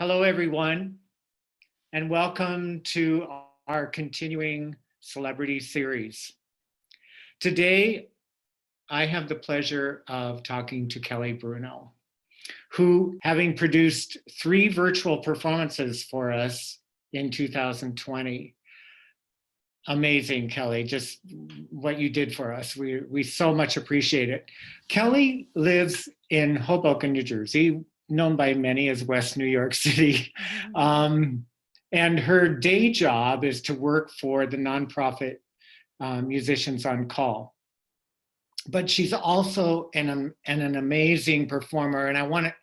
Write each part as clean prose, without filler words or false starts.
Hello, everyone, and welcome to our continuing celebrity series. Today, I have the pleasure of talking to Kelli Bruno, who, having produced 3 virtual performances for us in 2020, amazing, Kelli, just what you did for us. We so much appreciate it. Kelli lives in Hoboken, New Jersey, known by many as West New York City. And her day job is to work for the nonprofit Musicians on Call. But she's also an amazing performer, and I want to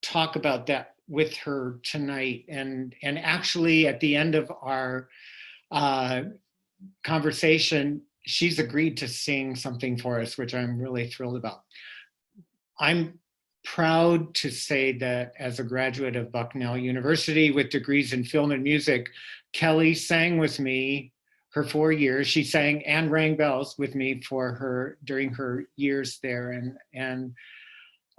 talk about that with her tonight. And actually, at the end of our conversation, she's agreed to sing something for us, which I'm really thrilled about. I'm proud to say that as a graduate of Bucknell University with degrees in film and music, Kelli sang with me her 4 years. She sang and rang bells with me during her years there. And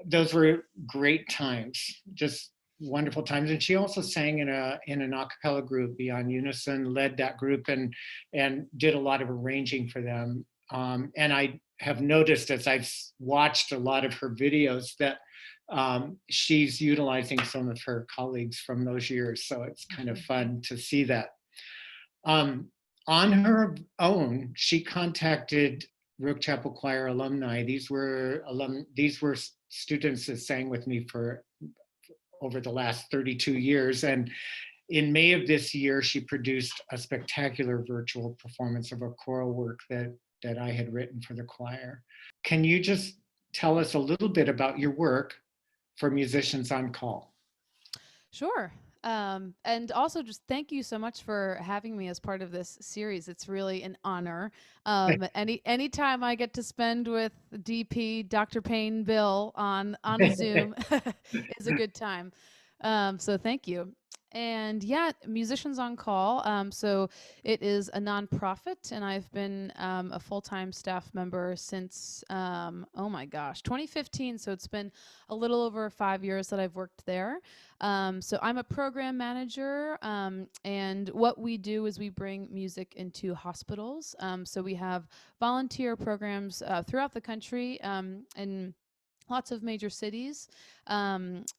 those were great times, just wonderful times. And she also sang in an a cappella group, Beyond Unison, led that group and did a lot of arranging for them. And I have noticed as I've watched a lot of her videos that she's utilizing some of her colleagues from those years. So it's kind of fun to see that. On her own, she contacted Rook Chapel Choir alumni. These were students that sang with me for over the last 32 years. And in May of this year, she produced a spectacular virtual performance of a choral work that I had written for the choir. Can you just tell us a little bit about your work for Musicians on Call? Sure. And also just thank you so much for having me as part of this series. It's really an honor. Anytime I get to spend with DP, Dr. Payn, Bill on a Zoom is a good time. So thank you. And yeah, Musicians on Call. So it is a nonprofit, and I've been a full-time staff member since, oh my gosh, 2015. So it's been a little over 5 years that I've worked there. So I'm a program manager, and what we do is we bring music into hospitals. So we have volunteer programs throughout the country, and lots of major cities.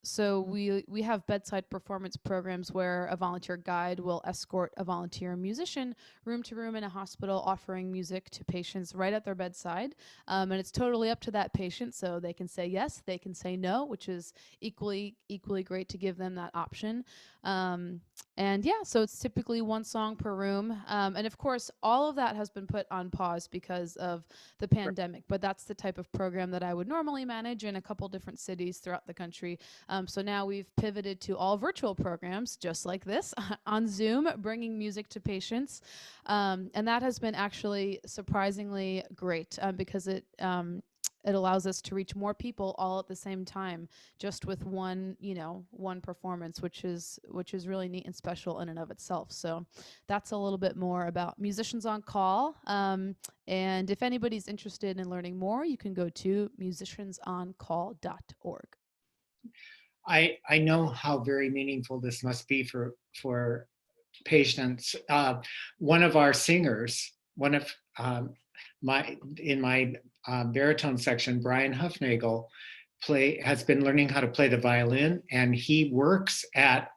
So we have bedside performance programs where a volunteer guide will escort a volunteer musician room to room in a hospital, offering music to patients right at their bedside. And it's totally up to that patient, so they can say yes, they can say no, which is equally great to give them that option. And yeah, so it's typically 1 song per room. And of course, all of that has been put on pause because of the pandemic, but that's the type of program that I would normally manage in a couple different cities throughout the country. So now we've pivoted to all virtual programs, just like this, on Zoom, bringing music to patients. And that has been actually surprisingly great because it allows us to reach more people all at the same time, just with one performance, which is really neat and special in and of itself. So that's a little bit more about Musicians on Call. And if anybody's interested in learning more, you can go to musiciansoncall.org. I know how very meaningful this must be for patients. One of our singers, in my baritone section, Brian Huffnagel, has been learning how to play the violin, and he works at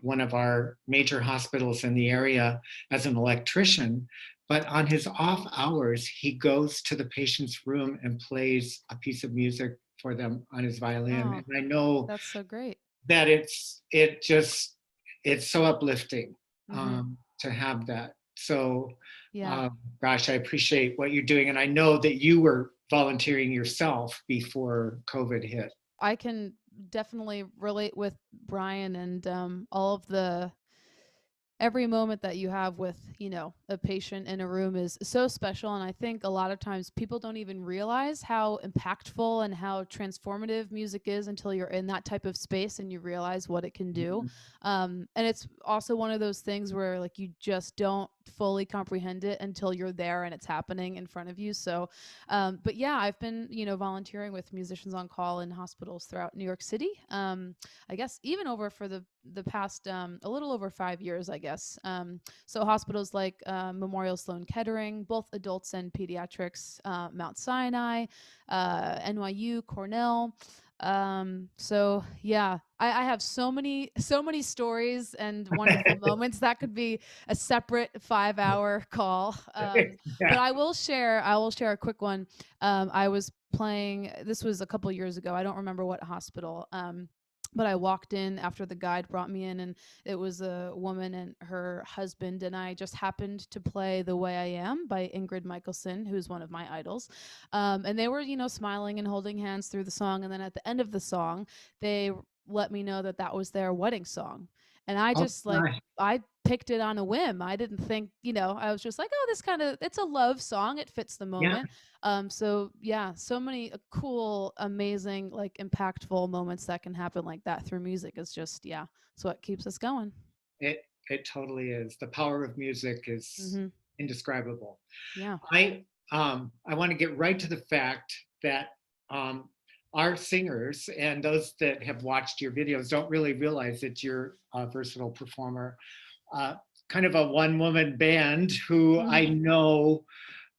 one of our major hospitals in the area as an electrician. But on his off hours, he goes to the patient's room and plays a piece of music for them on his violin. Oh, and I know that's so great that it's so uplifting to have that. So yeah. gosh, I appreciate what you're doing. And I know that you were volunteering yourself before COVID hit. I can definitely relate with Brian and all of every moment that you have with, a patient in a room is so special. And I think a lot of times people don't even realize how impactful and how transformative music is until you're in that type of space and you realize what it can do. And it's also one of those things where like you just don't fully comprehend it until you're there and it's happening in front of you. So, but yeah, I've been, volunteering with Musicians on Call in hospitals throughout New York City. I guess even over for the past, a little over 5 years, I guess. So hospitals like Memorial Sloan Kettering, both adults and pediatrics, Mount Sinai, NYU, Cornell. So yeah, I have so many stories and wonderful moments. That could be a separate 5-hour call. But Yeah. I will share a quick one. I was playing, this was a couple years ago. I don't remember what hospital. But I walked in after the guide brought me in, and it was a woman and her husband, and I just happened to play The Way I Am by Ingrid Michaelson, who's one of my idols. And they were, smiling and holding hands through the song. And then at the end of the song, they let me know that that was their wedding song. And I Oh, just like, nice. I picked it on a whim. I didn't think, I was just like, oh, this it's a love song. It fits the Yeah. moment. So yeah, so many cool, amazing, like impactful moments that can happen like that through music is just, yeah, it's what keeps us going. It it totally is. The power of music is Hmm. indescribable. Yeah. I want to get right to the fact that um, our singers and those that have watched your videos don't really realize that you're a versatile performer, uh, kind of a one-woman band who I Hmm. know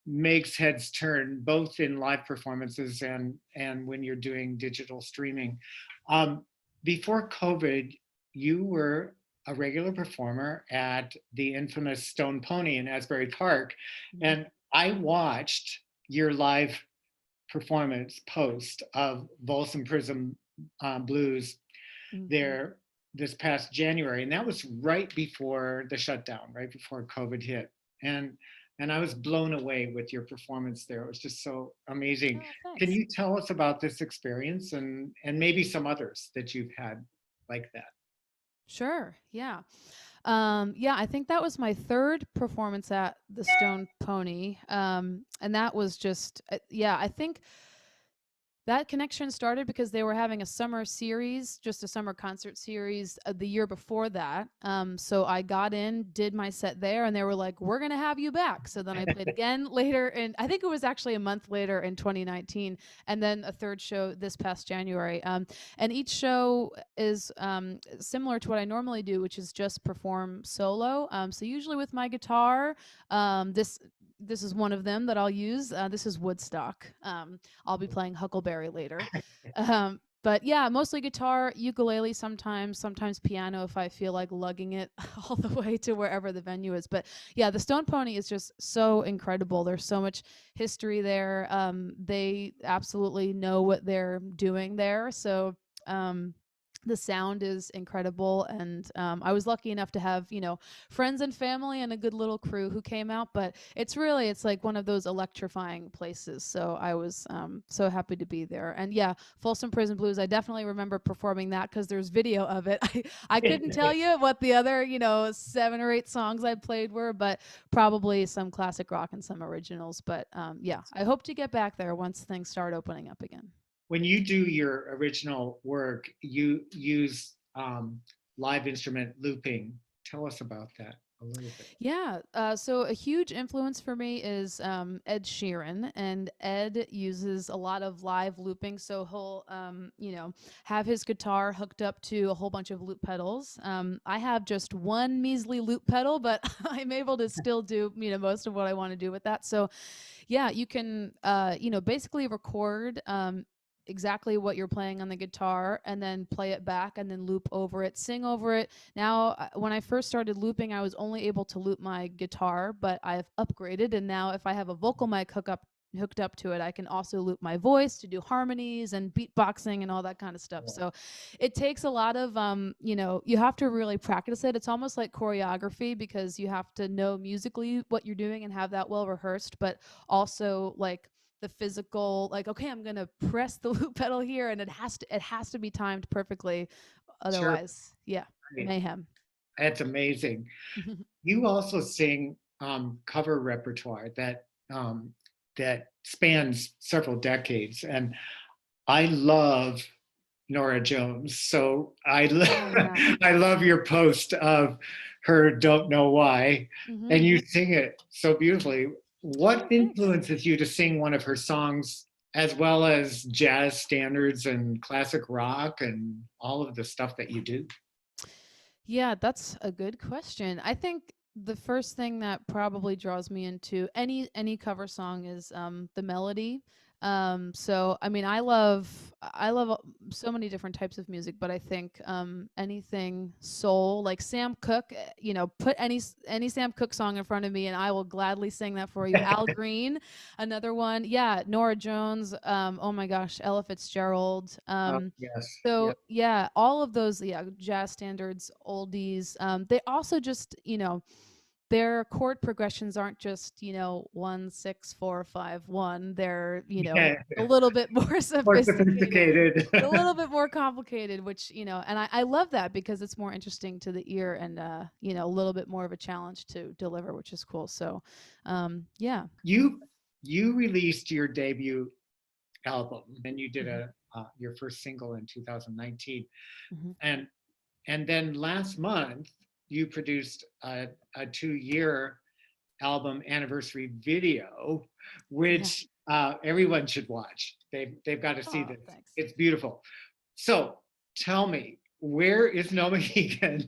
makes heads turn both in live performances and when you're doing digital streaming. Um, Before COVID, you were a regular performer at the infamous Stone Pony in Asbury Park, Hmm. and I watched your live performance post of Volsum Prism Blues Hmm. there this past January, and that was right before the shutdown, right before COVID hit, and and I was blown away with your performance there. It was just so amazing. Oh, Can thanks. you tell us about this experience and maybe some others that you've had like that? Sure. Yeah. Yeah, I think that was my third performance at the Stone Pony. And that was just, yeah, I think that connection started because they were having a summer series, just a summer concert series the year before that. So I got in, did my set there, and they were like, "We're gonna have you back." So then I played again later, and I think it was actually a month later in 2019, and then a third show this past January. And each show is similar to what I normally do, which is just perform solo. So usually with my guitar. This is one of them that I'll use. This is Woodstock. I'll be playing Huckleberry later. But yeah, mostly guitar, ukulele sometimes piano if I feel like lugging it all the way to wherever the venue is. But yeah, the Stone Pony is just so incredible. There's so much history there. They absolutely know what they're doing there. So the sound is incredible, and I was lucky enough to have friends and family and a good little crew who came out. But it's like one of those electrifying places, so I was so happy to be there. And yeah, Folsom Prison Blues, I definitely remember performing that because there's video of it. I couldn't tell you what the other 7 or 8 songs I played were, but probably some classic rock and some originals. But yeah, I hope to get back there once things start opening up again. When you do your original work, you use live instrument looping. Tell us about that a little bit. Yeah. So a huge influence for me is Ed Sheeran, and Ed uses a lot of live looping. So he'll, have his guitar hooked up to a whole bunch of loop pedals. I have just one measly loop pedal, but I'm able to still do, most of what I want to do with that. So yeah, you can, basically record exactly what you're playing on the guitar and then play it back and then loop over it, sing over it. Now, when I first started looping, I was only able to loop my guitar, but I've upgraded. And now if I have a vocal mic hooked up to it, I can also loop my voice to do harmonies and beatboxing and all that kind of stuff. So it takes a lot of you have to really practice it. It's almost like choreography because you have to know musically what you're doing and have that well rehearsed, but also like the physical, like, okay, I'm gonna press the loop pedal here, and it has to be timed perfectly, Sure. otherwise, yeah, Right. mayhem. That's amazing. You also sing cover repertoire that spans several decades, and I love Nora Jones. So Oh yeah. I love your post of her Don't Know Why, Mm-hmm. and you sing it so beautifully. What Oh, thanks. influences you to sing one of her songs as well as jazz standards and classic rock and all of the stuff that you do? Yeah, that's a good question. I think the first thing that probably draws me into any cover song is the melody. So I mean, I love so many different types of music, but I think anything soul, like Sam Cooke, put any Sam Cooke song in front of me and I will gladly sing that for you. Al Green, another one. Yeah, Nora Jones, oh my gosh, Ella Fitzgerald. Oh, yes. Yeah. So yeah, all of those, yeah, jazz standards, oldies. They also just, their chord progressions aren't just, 1 6 4 5 1. They're, Yeah. a little bit more More sophisticated, sophisticated. a little bit more complicated, which, and I love that because it's more interesting to the ear and a little bit more of a challenge to deliver, which is cool. So yeah. You you released your debut album and you did Hmm. your first single in 2019, Hmm. and then last month you produced a 2-year album anniversary video, Yeah. which everyone should watch. They've got to see Oh, this. thanks. It's beautiful. So tell me, where is Nomahegan?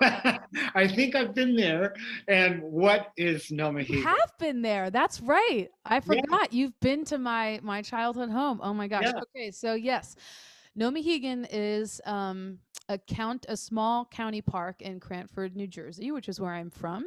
I think I've been there. And what is You Nomahegan? have been there. That's right. I Yeah, forgot. You've been to my childhood home. Oh my gosh. yeah. Okay, so yes. Nomahegan is a small county park in Cranford, New Jersey, which is where I'm from.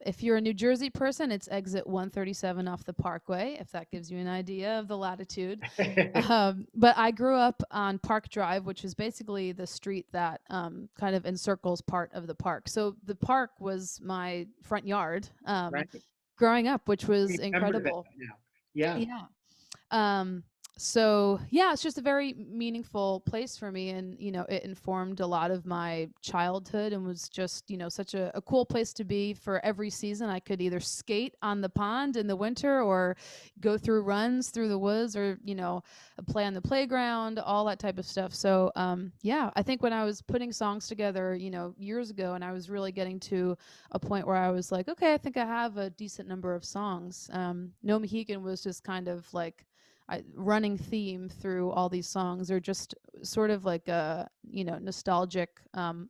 If you're a New Jersey person, it's exit 137 off the Parkway, if that gives you an idea of the latitude. But I grew up on Park Drive, which is basically the street that kind of encircles part of the park. So the park was my front yard Right. growing up, which was Remember that incredible. now. Yeah. Yeah. Um, so yeah, it's just a very meaningful place for me. And, it informed a lot of my childhood and was just, such a cool place to be for every season. I could either skate on the pond in the winter or go through runs through the woods or, play on the playground, all that type of stuff. So, yeah, I think when I was putting songs together, years ago, and I was really getting to a point where I was like, okay, I think I have a decent number of songs. No Mohegan was just kind of like, running theme through all these songs are just sort of like a nostalgic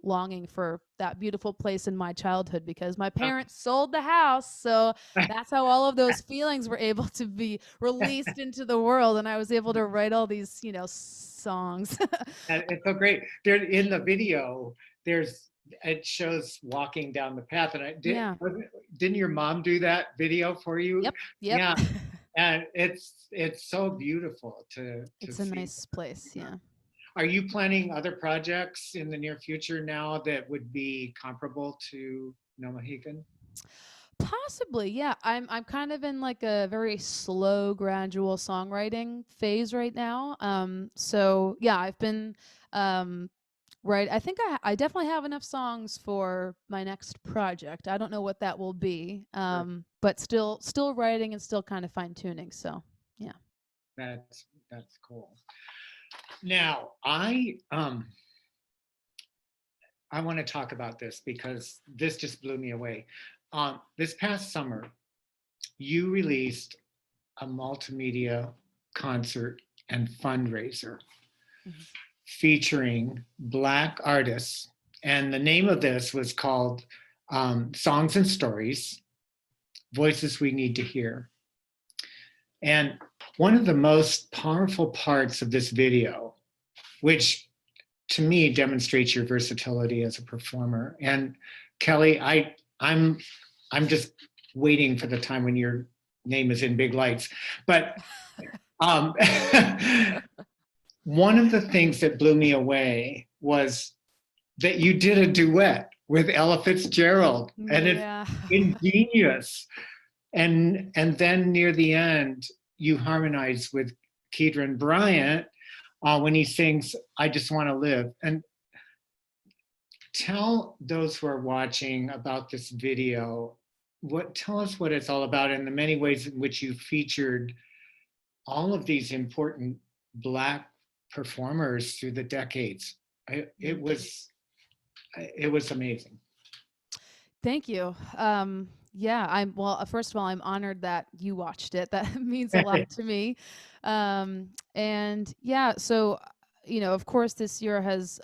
longing for that beautiful place in my childhood because my parents sold the house, so that's how all of those feelings were able to be released into the world and I was able to write all these songs. And it's so great. There in the video, it shows walking down the path. And Yeah. didn't your mom do that video for you? Yep. Yep. Yeah. And it's so beautiful to It's a see. nice place. Yeah. Are you planning other projects in the near future now that would be comparable to Nomahegan? Possibly, yeah. I'm kind of in like a very slow, gradual songwriting phase right now. So yeah, I've been right. I think I definitely have enough songs for my next project. I don't know what that will be. But still writing and still kind of fine tuning. So yeah. That's cool. Now I want to talk about this because this just blew me away. This past summer, you released a multimedia concert and fundraiser Mhm. featuring Black artists. And the name of this was called Songs and Stories, Voices We Need to Hear. And one of the most powerful parts of this video, which to me demonstrates your versatility as a performer. And Kelli, I'm just waiting for the time when your name is in big lights. But um, one of the things that blew me away was that you did a duet with Ella Fitzgerald, and it's Yeah. ingenious. And then near the end, you harmonize with Kedron Bryant when he sings "I Just Want to Live." And tell those who are watching about this video. Tell us what it's all about and the many ways in which you featured all of these important Black performers through the decades. It was amazing. Thank you. Yeah, well, first of all, I'm honored that you watched it. That means a lot to me. And yeah, so, of course, this year has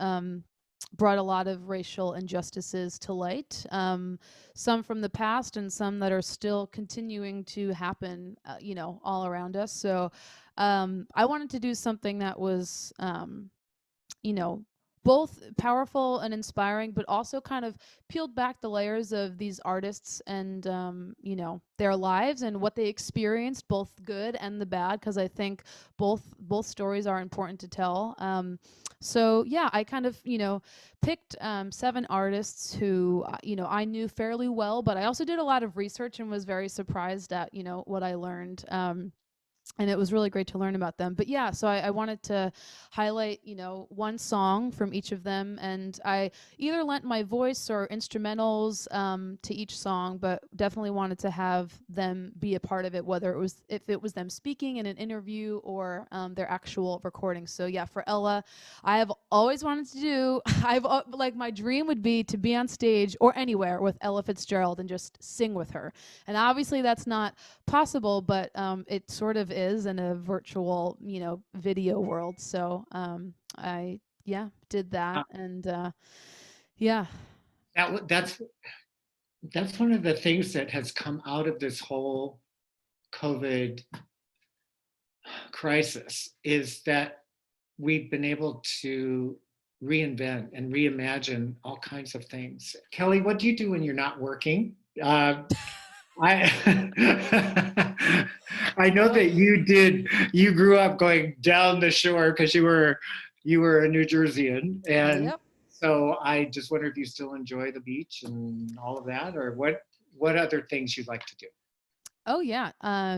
brought a lot of racial injustices to light, some from the past and some that are still continuing to happen, all around us. So I wanted to do something that was, you know, both powerful and inspiring, but also kind of peeled back the layers of these artists and, their lives and what they experienced, both good and the bad, because I think both stories are important to tell. So yeah, I kind of, picked 7 artists who, I knew fairly well, but I also did a lot of research and was very surprised at, what I learned. And it was really great to learn about them. But yeah, so I wanted to highlight, one song from each of them, and I either lent my voice or instrumentals to each song, but definitely wanted to have them be a part of it, whether if it was them speaking in an interview or their actual recording. So yeah, for Ella, I have always wanted to do. Like my dream would be to be on stage or anywhere with Ella Fitzgerald and just sing with her, and obviously that's not possible, but it sort of is in a virtual, video world. So I yeah did Uh, that, and yeah. that's one of the things that has come out of this whole COVID crisis is that we've been able to reinvent and reimagine all kinds of things. Kelly, what do you do when you're not working? I I know Oh, that you grew up going down the shore because you were a New Jerseyan, and yep. so I just wonder if you still enjoy the beach and all of that, or what other things you'd like to do. Oh yeah.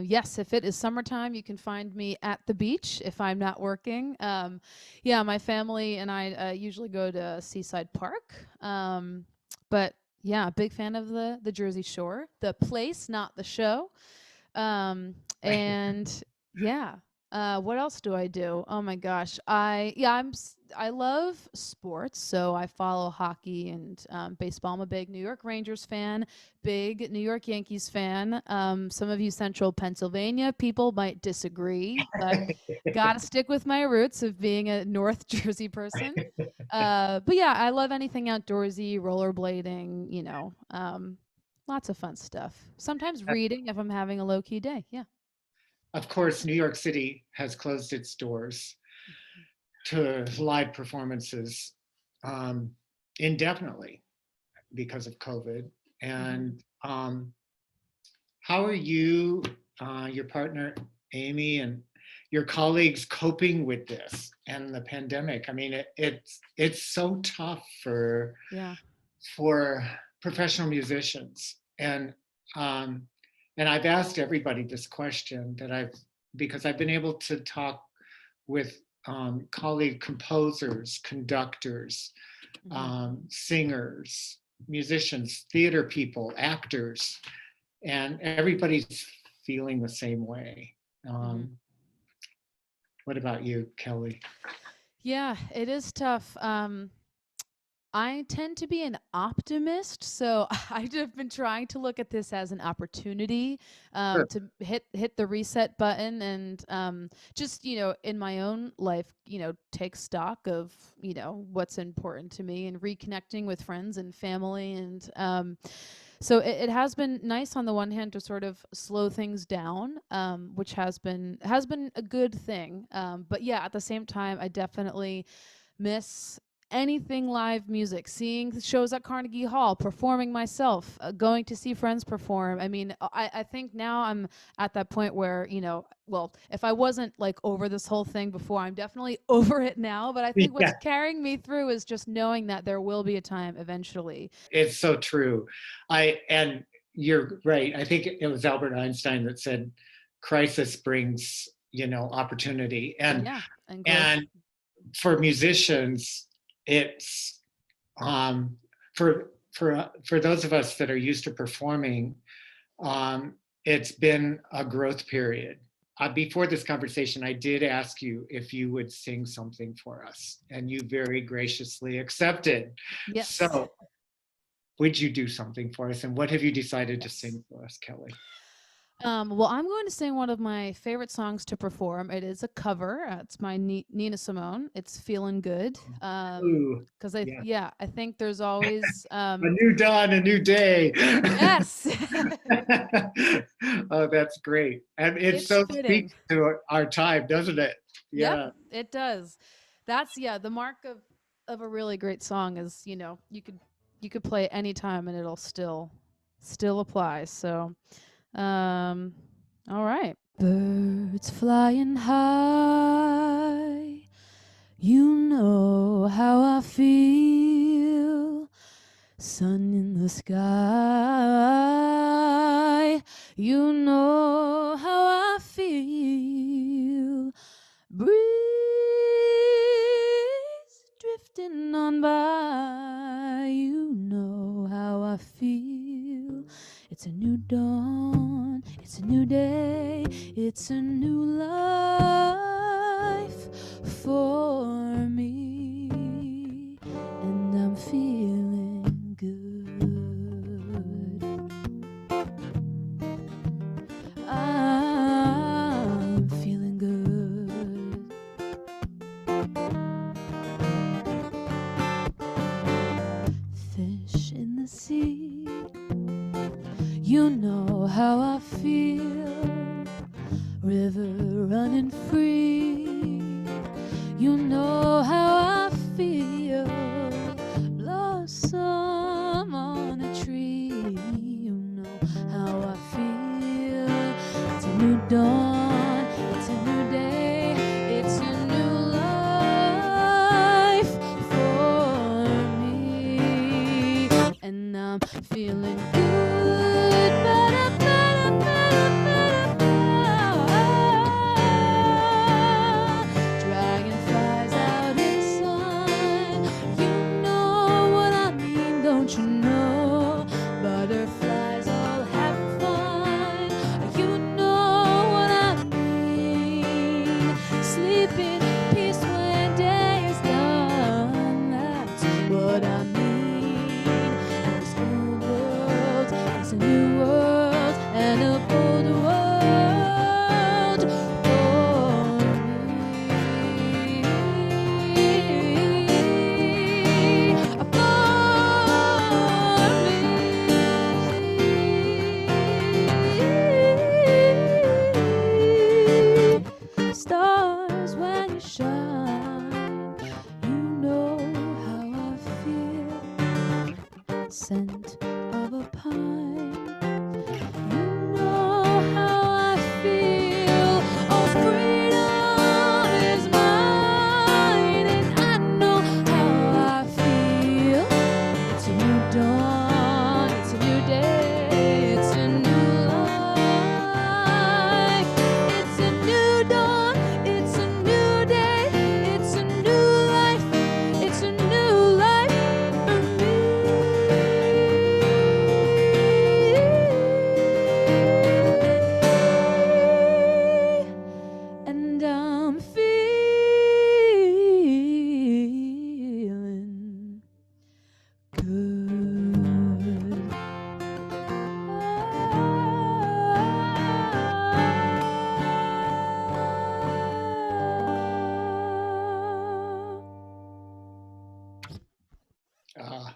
Yes, if it is summertime, you can find me at the beach if I'm not working. Yeah, my family and I usually go to Seaside Park. But yeah, big fan of the Jersey Shore, the place, not the show. Um, Right. and yeah, what else do I do? Oh my gosh, I love sports, so I follow hockey and baseball. I'm a big New York Rangers fan, big New York Yankees fan. Some of you Central Pennsylvania people might disagree, but gotta stick with my roots of being a North Jersey person. But yeah, I love anything outdoorsy, rollerblading, lots of fun stuff. Sometimes reading if I'm having a low key day. Yeah. Of course, New York City has closed its doors to live performances um, indefinitely because of COVID. Hmm. And how are you, your partner, Amy, and your colleagues coping with this and the pandemic? I mean, it's so tough Yeah. for professional musicians, um, and I've asked everybody this question because I've been able to talk with colleague composers, conductors, Hmm. singers, musicians, theater people, actors, and everybody's feeling the same way. Hmm. Um, what about you, Kelly? Yeah, it is tough. I tend to be an optimist, so I've been trying to look at this as an opportunity Sure. to hit the reset button and just in my own life, take stock of what's important to me and reconnecting with friends and family, and so it has been nice on the one hand to sort of slow things down, which has been a good thing. But yeah, at the same time, I definitely miss anything live music, seeing shows at Carnegie Hall, performing myself, going to see friends perform. I mean, I think now I'm at that point where, well, if I wasn't like over this whole thing before, I'm definitely over it now. But I think what's Yeah, carrying me through is just knowing that there will be a time eventually. it's so true. And you're right. I think it was Albert Einstein that said, "Crisis brings, opportunity." And Yeah, and growth. and for musicians, it's um, for those of us that are used to performing, um, it's been a growth period. Before this conversation, I did ask you if you would sing something for us, and you very graciously accepted. Yes. So would you do something for us? And what have you decided to sing for us, Kelli? Well, I'm going to sing one of my favorite songs to perform. It is a cover. It's my Nina Simone. It's "Feeling Good." Ooh, Because yeah. I think there's always A new dawn, a new day. yes. Oh, that's great. And it It's so fitting. speaks to our time, doesn't it? Yep, Yeah. it does. That's the mark of a really great song is, you could play it anytime and it'll still apply. So, all right. Birds flying high, you know how I feel. Sun in the sky, you know how I feel. Breeze drifting on by, you know how I feel. It's a new dawn, it's a new day, it's a new life for me, and I'm feeling good. I'm feeling good. Fish in the sea, you know how I feel. River running free, you know how I feel. Blossom on a tree, you know how I feel. It's a new dawn, it's a new day, it's a new life for me, and I'm feeling good. Dragonflies out in the sun, you know what I mean, don't you know? Butterflies all having fun, you know what I mean. Sleeping in peace when day is done, that's what I mean. And this old world is a new world, and a bold world for me. Stars when you shine, you know how I feel. Scent of a pine, you know how I feel. Oh, freedom is mine, and I know how I feel. It's a new dawn, it's a new day, it's a new life. It's a new dawn, it's a new day, it's a new life, it's a new life for me. And I'm feeling good. Ah,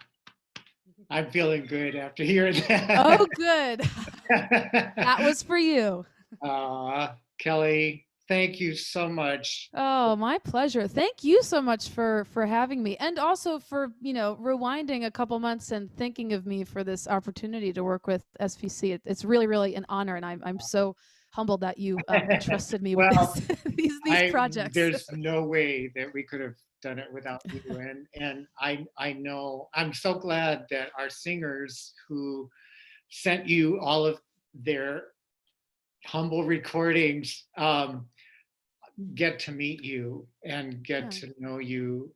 I'm feeling good after hearing that. Oh, good. That was for you. Kelli, thank you so much. Oh, my pleasure. Thank you so much for having me, and also for, rewinding a couple months and thinking of me for this opportunity to work with SVC. It's really, really an honor, and I'm so humbled that you entrusted me with Well, these projects. there's no way that we could have done it without you. And I know, I'm so glad that our singers who sent you all of their humble recordings get to meet you and get Yeah. to know you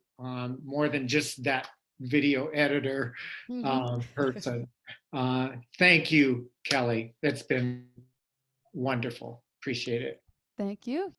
more than just that video editor person. Thank you, Kelli. That's been wonderful. Appreciate it. Thank you.